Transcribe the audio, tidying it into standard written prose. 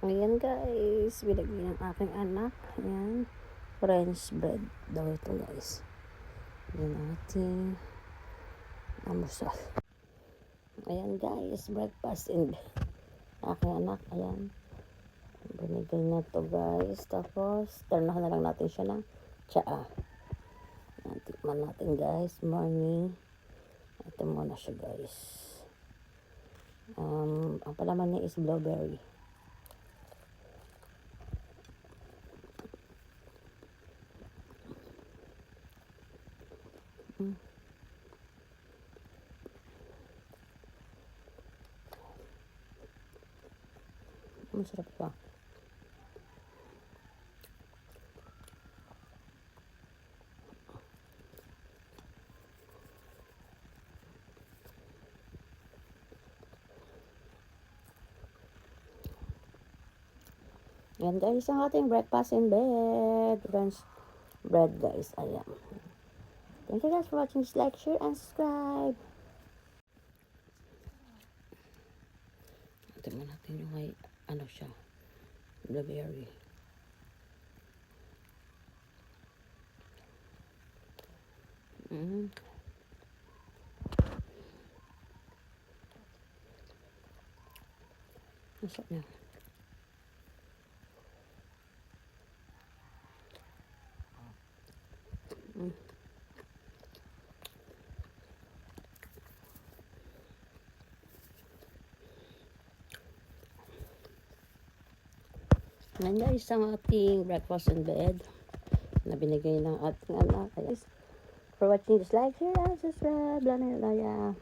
Ayan guys, binigay ng aking anak. Ayan, French bread daw ito guys. Ayan ating almusal. Ayan guys, breakfast in aking anak. Ayan, binigay na to guys. Tapos, turnahan na lang natin siya ng tsaa. Ayan, tikman natin guys, morning. Ito muna siya guys. Ang palaman niya is blueberry. Masarap pa. Yan guys, ang ating breakfast in bed. French bread guys. Ayan. Thank you guys for watching this. Like, share, and subscribe. Tingnan natin yung may ano siya. Blueberry. Masarap niya. Yan guys, ang ating breakfast in bed na binigay ng ating anak. Guys, for watching this, like, share, and subscribe. Lana,